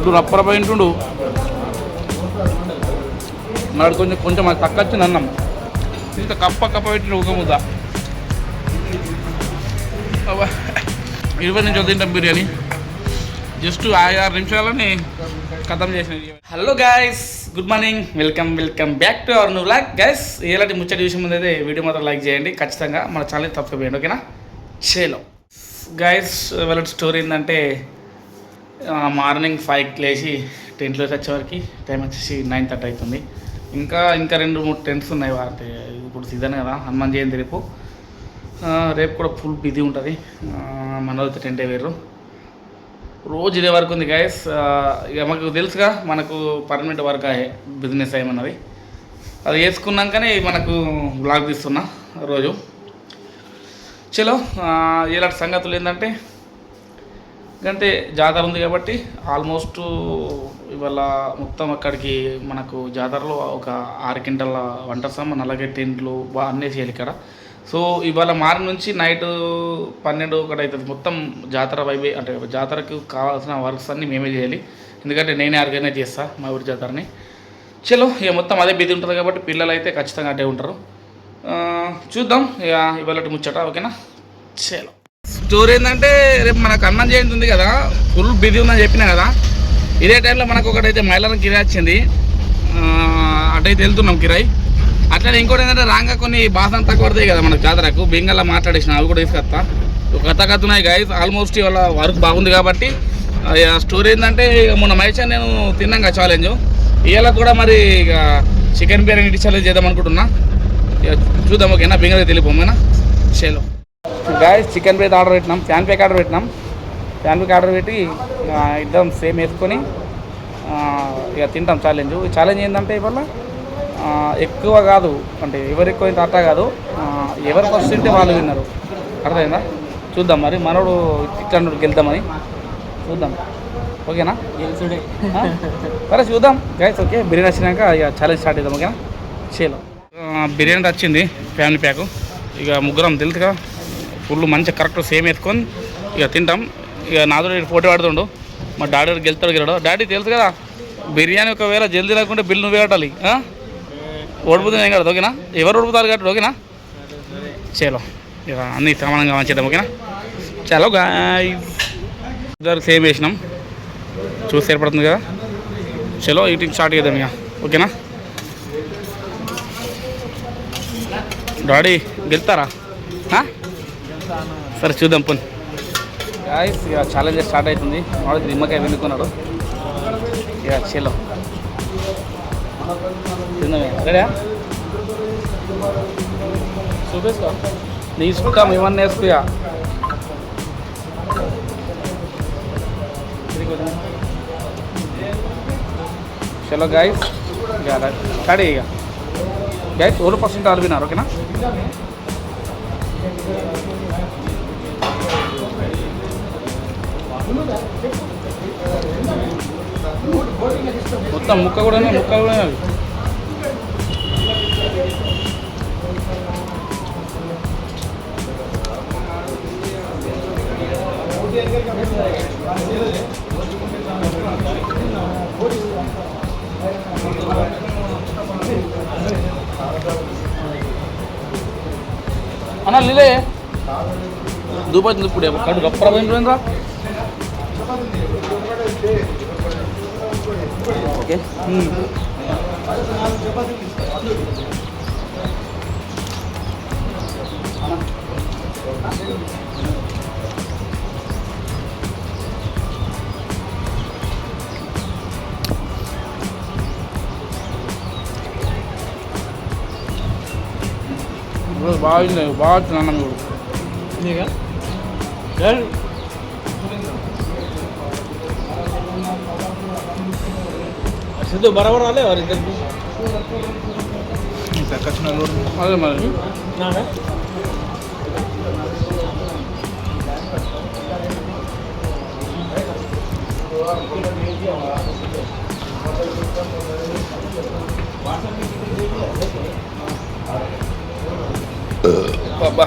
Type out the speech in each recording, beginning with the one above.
లడ్డు రప్పరపై ఉంటుండు. మరి కొంచెం కొంచెం అది తక్కువ వచ్చింది అన్నం. ఇంత కప్ప పెట్టిన ఒక ముద్ద 20 నిమిషాలు తింటాం బిర్యానీ. జస్ట్ 5-6 నిమిషాలని ఖతం చేసినది. Hello guys, good morning, welcome back to our new vlog. Guys, ఇలాంటి ముచ్చటి విషయం ముందు అయితే వీడియో మాత్రం లైక్ చేయండి ఖచ్చితంగా. మన ఛానల్ సబ్స్క్రైబ్ చేయండి, ఓకేనా? చేలో గైస్, వాళ్ళ స్టోరీ ఏంటంటే మార్నింగ్ 5కి లేచి టెంట్లో వచ్చేవరకు టైం వచ్చేసి 9:30 అవుతుంది. ఇంకా 2-3 టెంట్స్ ఉన్నాయి. అంటే ఇప్పుడు సీజన్ కదా, హనుమాన్ జయంతి రేపు కూడా ఫుల్ బిజీ ఉంటుంది. మనోళ్ళతో టెంట్ వేరు రోజు ఇదే వర్క్ ఉంది గైస్. ఇక మాకు తెలుసుగా, మనకు పర్మనెంట్ వర్క్ బిజినెస్ ఏమన్నది అది వేసుకున్నాకనే మనకు బ్లాగ్ తీస్తున్నా రోజు. చలో, ఇలాంటి సంగతులు ఏంటంటే అంటే జాతర ఉంది కాబట్టి ఆల్మోస్ట్ ఇవాళ మొత్తం అక్కడికి మనకు జాతరలో ఒక 6 క్వింటాల వంట సామాన్, అలాగే టెంట్లు అన్నీ చేయాలి ఇక్కడ. సో ఇవాళ మార్నింగ్ నుంచి నైట్ 12-1 అవుతుంది. మొత్తం జాతర వైబే, అంటే జాతరకు కావాల్సిన వర్క్స్ అన్నీ మేమే చేయాలి. ఎందుకంటే నేనే ఆర్గనైజ్ చేస్తాను మా ఊరి జాతరని. చలో, ఇక మొత్తం అదే బిజీ ఉంటుంది కాబట్టి పిల్లలు అయితే ఖచ్చితంగా అటే ఉంటారు. చూద్దాం ఇక ఇవాళ ముచ్చట, ఓకేనా? చలో, స్టోరీ ఏంటంటే రేపు మనకు హనుమాన్ జయంతి ఉంది కదా, ఫుల్ బిజీ ఉందని చెప్పినా కదా. ఇదే టైంలో మనకు ఒకటైతే మైలారం కిరాయి వచ్చింది, అటైతే వెళ్తున్నాం కిరాయి. అట్లనే ఇంకోటి ఏంటంటే రాంగా కొన్ని బాసన తక్కువ పడతాయి కదా మనకు జాతరకు, బెంగల్లో మాట్లాడేసిన అవి కూడా తీసుకొస్తా. కథ ఉన్నాయి గైస్. ఆల్మోస్ట్ ఇవాళ వర్క్ బాగుంది కాబట్టి. స్టోరీ ఏంటంటే మొన్న మైచా నేను తిన్నాక ఛాలెంజ్, ఇవాళ కూడా మరి ఇక చికెన్ బిర్యానీ ఛాలెంజ్ చేద్దాం అనుకుంటున్నా. చూద్దాం, ఓకేనా? బెంగళూరు వెళ్ళిపోమేనా? చేలో గాయస్, చికెన్ బిర్యానీ ఆర్డర్ పెట్టినాం, ఫ్యాన్ ప్యాక్ ఆర్డర్ పెట్టి ఇద్దాం సేమ్ వేసుకొని ఇక తింటాం. ఛాలెంజ్ ఏంటంటే ఇవాళ ఎక్కువ కాదు, అంటే ఎవరు ఎక్కువ అట్టా కాదు, ఎవరు ఫస్ట్ తింటే వాళ్ళు విన్నారు. అర్థమైందా? చూద్దాం మరి, మనోడు ఇక్కడ గెలుద్దామని చూద్దాం, ఓకేనా? సరే చూద్దాం గైస్, ఓకే. బిర్యానీ వచ్చినాక ఇక ఛాలెంజ్ స్టార్ట్ చేద్దాం, ఓకేనా? చేలో బిర్యానీ వచ్చింది, ఫ్యామిలీ ప్యాకు. ఇక ముగ్గురం తెలుసుగా, ఫుల్ మంచిగా కరెక్ట్ సేమ్ వేసుకొని ఇక తింటాం. ఇక నాతో ఫోటో పడుతుండు, మా డాడీ గెలుతాడు గెలడు. డాడీ తెలుసు కదా, బిర్యానీ ఒకవేళ జల్దీ లేకుంటే బిల్ నువ్వే కట్టాలి. ఓడిపోతుంది ఏం కదా, ఓకేనా? ఎవరు ఓడిపోతారు కట్టాడు, ఓకేనా? చలో, ఇక అన్నీ సమానంగా మంచిద్దాం, ఓకేనా? చలో గాయ్స్, ఇద్దరు సేమ్ వేసినాం, చూసి ఏర్పడుతుంది కదా. చలో, ఈటింగ్ స్టార్ట్ చేద్దాం ఇక, ఓకేనా? డాడీ గెలుతారా? సరే చూద్దాం పోనీ గాయ్స్. ఇక ఛాలెంజ్ స్టార్ట్ అవుతుంది. వాడు నిమ్మకాయ వెనుక్కున్నాడు. ఇక చలో తిందామే. రెడీ? చూపేసుకో, నీ ఇష్టం ఏమన్నా వేసుకో. చలో గాయ్స్, ఇక స్టార్ట్ ఇక గాయ్స్. 1% ఆడిపోయినారు, ఓకేనా? మొత్తం ముక్క కూడా అన్న లీలే దూపతి ఇప్పుడు కడు గొప్ప పోయిందా. ఓకే, బాగుంది, బాగా వచ్చింది అన్నం కూడా. సిద్ధు బరాబర్ రాలే వారి ఇద్దరికి అదే మరి. బాబా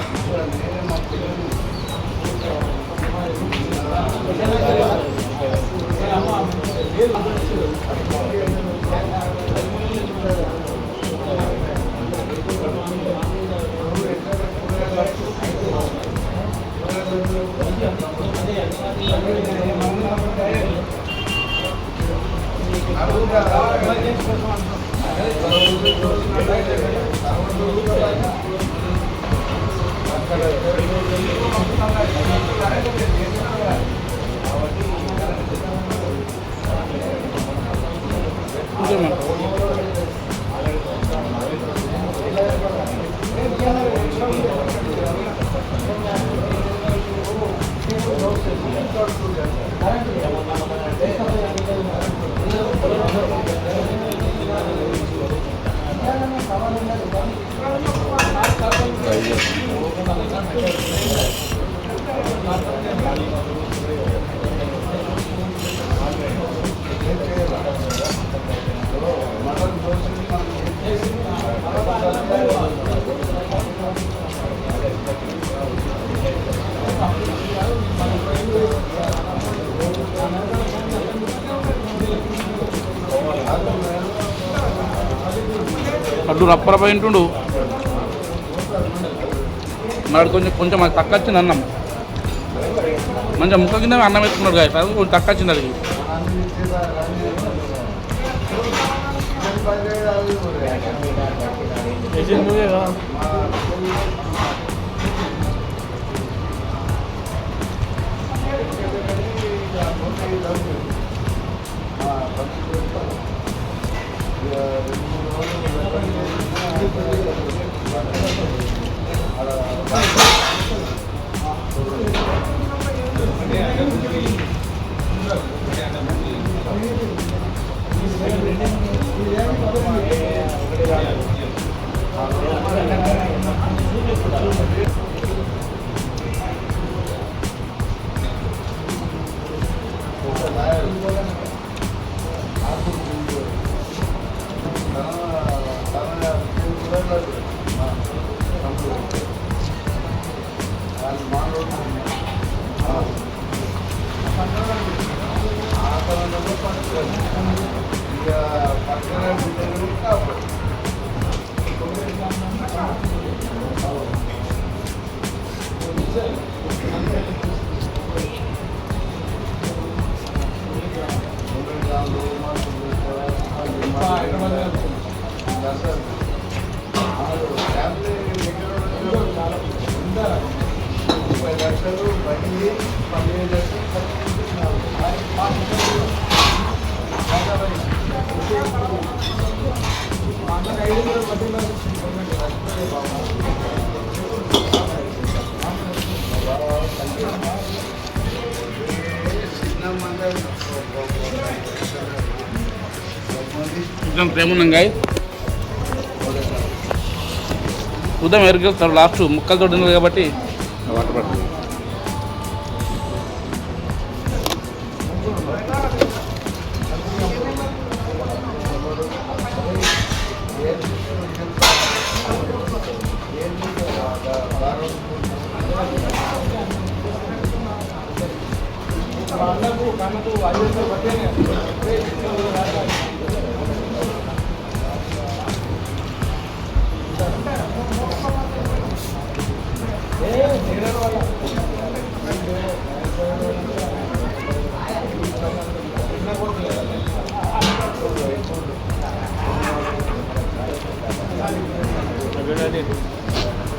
అడ్డు రప్పరపై ఉంటుండు నాడు కొంచెం అది తక్కువ వచ్చింది అన్నం మంచిగా ముక్క కింద అన్నం వేసుకున్నాడు కాదు అది కొంచెం తక్కువ వచ్చింది అది కొంచెం ప్రేమన్నాం గాయ ఉదయం ఎరిగేస్తారు లాస్ట్ ముక్కలతో తిన్నారు కాబట్టి వాటర్ పడుతుంది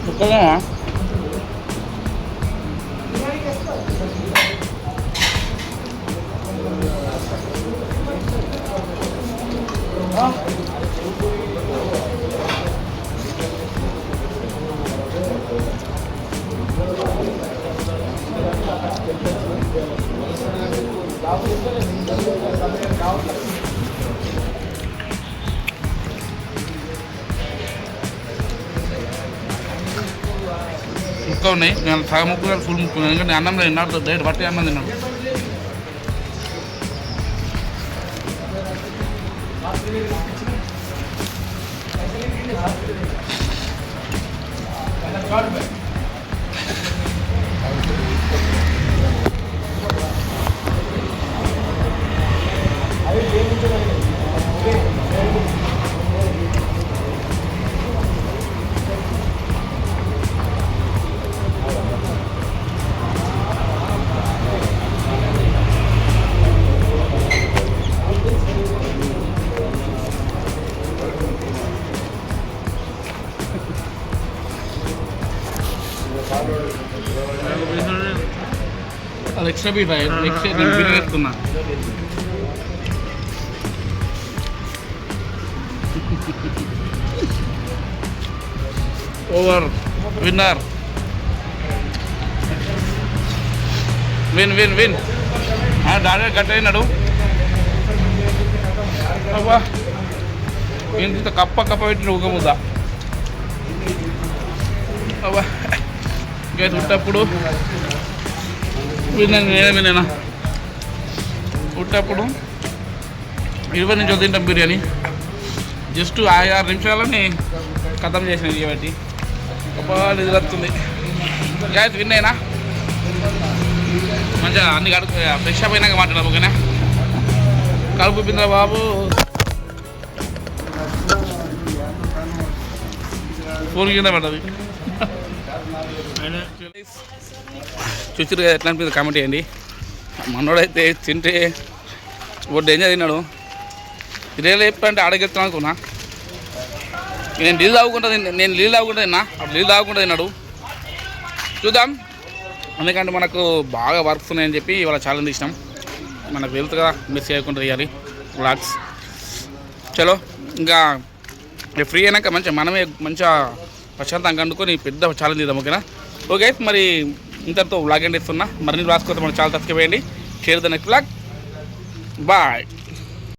ముక్కలేమా ముక్క ఉన్నాయి నేను సగం ముక్క ఫుల్ ముక్కున్నాను ఎందుకంటే అన్నం తిన్నాడు డైరెక్ట్ బట్టి అన్నం తిన్నాడు అది ఎక్స్ట్రా బీఫ్ ఎక్స్ట్రా నేను బిర్యానీ వేసుకున్నా. Over winner win win win daddy గట్ట అయినాడు. అవ్వా ఇంత కప్ప పెట్టిన ఒక ముద్ద. అవ్వా ఇంకా ఉట్టప్పుడు నేనేనా ఉట్టప్పుడు 20 నిమిషాలు తింటాం బిర్యానీ. జస్ట్ 5-6 నిమిషాలని ఖతం చేసిన కాబట్టి నిద్ర వస్తుంది. గ్యాస్ విన్ అయినా మంచిగా అన్ని కడుపు ఫ్రెష్ అప్ అయినాక మాట్లాడము. ఓకేనా కడుపు పిందా బాబు. ఫోన్ కింద పడ్డది. చూసారు కదా ఎట్లా అనిపిస్తుంది కామెంట్ చేయండి. మనోడైతే తింటే ఓ డేంజర్ తిన్నాడు. ఇదేలా చెప్పంటే ఆడగెత్తాను అనుకున్నా. నేను నీళ్ళు తాగుకుంటా తిన్నా. అప్పుడు నీళ్ళు తాగుకుంటా తిన్నాడు. చూద్దాం, ఎందుకంటే మనకు బాగా వర్క్స్ ఉన్నాయని చెప్పి ఇవాళ ఛాలెంజ్ ఇచ్చినాం. మనకు వెళ్తు కదా మిస్ చేయకుండా తీయాలి వ్లాగ్స్. చలో ఇంకా ఫ్రీ అయినాక మంచిగా మనమే మంచిగా ప్రశాంతంగా అనుకొని పెద్ద ఛాలెంజ్ ఇద్దాం. ఓకేనా? ఓకే మరి ఇంతటితో వ్లాగ్ ఎండ్ ఇస్తున్నా. మరిన్ని వ్లాగ్స్ కోసం మనం చాలా సబ్స్క్రైబ్ చేయండి. Share the next vlog. Bye.